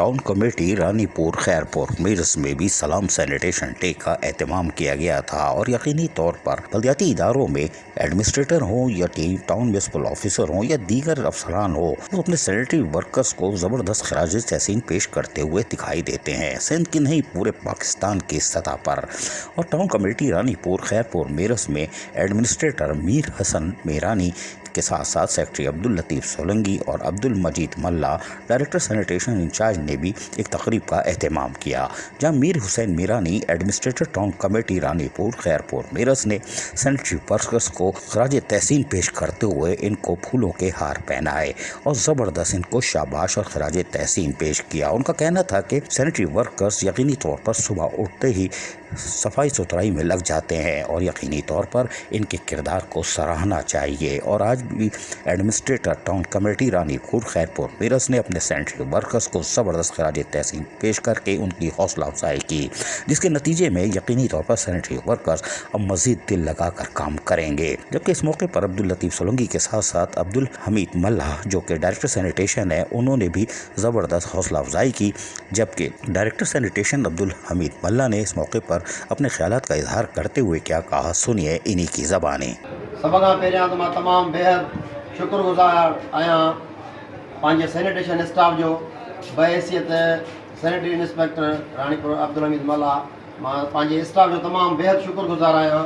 Town committee Ranipur Khairpur मीरस में भी सलाम सैनिटेशन डे का एहतमाम किया गया था और यकीनी तौर पर बलदियाती इदारों में एडमिनिस्ट्रेटर हो या टाउन म्यूनसिपल ऑफिसर हो या दीगर अफसरान हो, वो अपने सैनिटरी वर्कर्स को जबरदस्त खराज तहसीन पेश करते हुए दिखाई देते हैं, सिंध की नहीं पूरे पाकिस्तान की सतह पर। और टाउन कमेटी रानीपुर खैरपुर मीरस में एडमिनिस्ट्रेटर मीर हसन मेरानी के साथ साथ सेक्रेटरी अब्दुल लतीफ़ सोलंगी और Abdul Majeed Malla director sanitation incharge ने भी एक तकरीब का एहतमाम किया, जहां Mir Hussain Mirani administrator town committee Ranipur Khairpur Mirs ने सैनिटरी वर्कर्स को खराज तहसीन पेश करते हुए इनको फूलों के हार पहनाए और ज़बरदस्त इनको शाबाश और खराज तहसीन पेश किया। उनका कहना था कि सैनिटरी वर्कर्स यकीनी तौर पर सुबह उठते ही सफाई सुथराई में लग जाते हैं और यकीनी तौर पर इनके किरदार को सराहना चाहिए। और आज भी administrator town committee Ranipur Khairpur Mirs ने अपने सैनिटरी वर्कर्स को ज़बरदस्त खराज तहसीन पेश करके उनकी हौसला अफजाई की, जिसके नतीजे में यकीनी तौर पर सैनिटरी वर्कर्स अब मज़ीद दिल लगा कर काम करेंगे। जबकि इस मौके पर अब्दुल लतीफ़ सोलंगी के साथ साथ अब्दुल हमीद मल्ला जो कि डायरेक्टर सैनिटेशन है, उन्होंने भी ज़बरदस्त हौसला अफजाई की। जबकि डायरेक्टर सैनिटेशन अब्दुल हमीद मल्ला ने इस मौके पर अपने ख्यालात का इजहार करते हुए क्या कहा, सुनिए इन्हीं की ज़बानी। सब खां पहिरियां त मां तमामु बेहद शुक्रगुज़ार आहियां पंहिंजे सैनिटेशन स्टाफ जो। बहैसियत सैनिटरी इंस्पेक्टर रानीपुर अब्दुल हमीद मल्ला, मां पंहिंजे स्टाफ जो तमामु बेहद शुक्रगुज़ार आहियां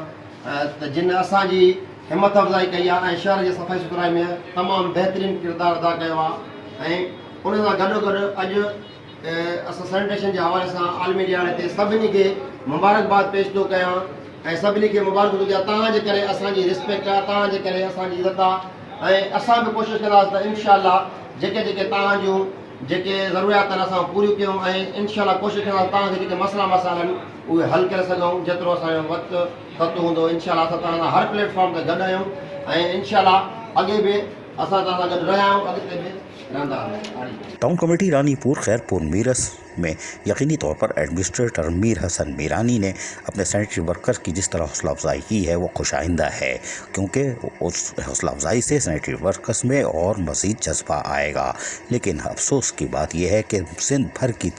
त जिन असांजी हिमत अफ़ज़ाई कई आहे ऐं शहर जी सफ़ाई सुथराई में तमामु बहितरीनु किरदारु अदा कयो आहे। ऐं उन सां गॾोगॾु अॼु असां सैनिटेशन जे हवाले सां आलमी ॾियारे ते सभिनी खे मुबारकबाद पेश थो कयां ऐं सभिनी खे मुबारक थो कयां। तव्हांजे करे असांजी रिस्पेक्ट आहे, तव्हांजे करे असांजी इज़त आहे ऐं असां बि कोशिशि कंदासीं त इनशाअल्लाह जेके तव्हां जूं जेके ज़रूरियात आहिनि असां पूरियूं कयूं ऐं इनशाअल्लाह कोशिशि कंदासीं तव्हांखे जेके मसइला आहिनि उहे हल करे सघूं जेतिरो असांजो वक़्तु वक़्तु हूंदो। इनशाअल्लाह असां तव्हां सां हर प्लेटफॉर्म ते गॾु आहियूं ऐं इनशाअल्लाह अॻे बि असां तव्हां सां गॾु रहिया आहियूं, अॻिते बि रहंदा आहियूं। टाउन कमेटी रानीपुर खैरपुर मीरस में यकीनी तौर पर एडमिनिस्ट्रेटर मीर हसन मीरानी ने अपने सैनिटरी वर्कर्स की जिस तरह हौसला अफजाई की है वो खुशाइंदा है, क्योंकि उस हौसला अफजाई से सैनिटरी वर्कर्स में और मज़ीद जज्बा आएगा। लेकिन अफसोस की बात यह है कि सिंध भर की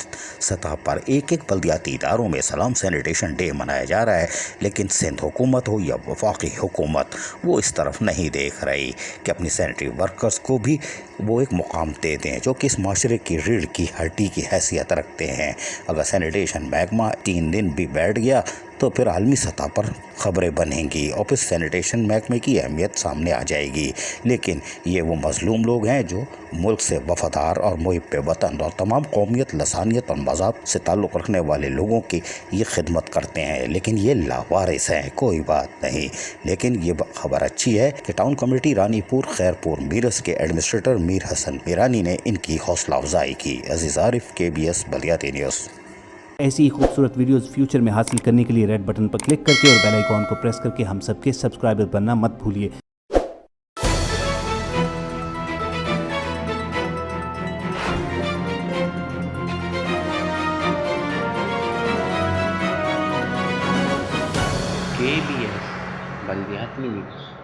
सतह पर एक एक बल्दियाती इदारों में सलाम सैनिटेशन डे मनाया जा रहा है, लेकिन सिंध हुकूमत हो या वफाकी हुकूमत वो इस तरफ नहीं देख रही कि अपनी सैनिटरी वर्कर्स को भी वो एक मुकाम दे दें जो कि इस माशरे की रीढ़ की हड्डी की हैसियत रखते हैं। अगर सैनिटेशन महकमा 3 दिन भी बैठ गया तो फिर आलमी सतह पर खबरें बनेंगी और फिर सैनिटेशन महकमे की अहमियत सामने आ जाएगी। लेकिन ये वो मजलूम लोग हैं जो मुल्क से वफादार और मुहिब वतन और तमाम कौमियत, लसानियत और मज़हब से ताल्लुक़ रखने वाले लोगों की ये खिदमत करते हैं, लेकिन ये लावारिस हैं। कोई बात नहीं, लेकिन ये खबर अच्छी है कि टाउन कमेटी रानीपुर खैरपुर मीरस के एडमिनिस्ट्रेटर मीर हसन मीरानी ने इनकी हौसला अफजाई की। अजीज़ आरिफ, KBS बलियाती न्यूज़। ऐसी ही खूबसूरत वीडियोस फ्यूचर में हासिल करने के लिए रेड बटन पर क्लिक करके और बेल आइकॉन को प्रेस करके हम सबके सब्सक्राइबर बनना मत भूलिए। KBS बलियाती न्यूज़।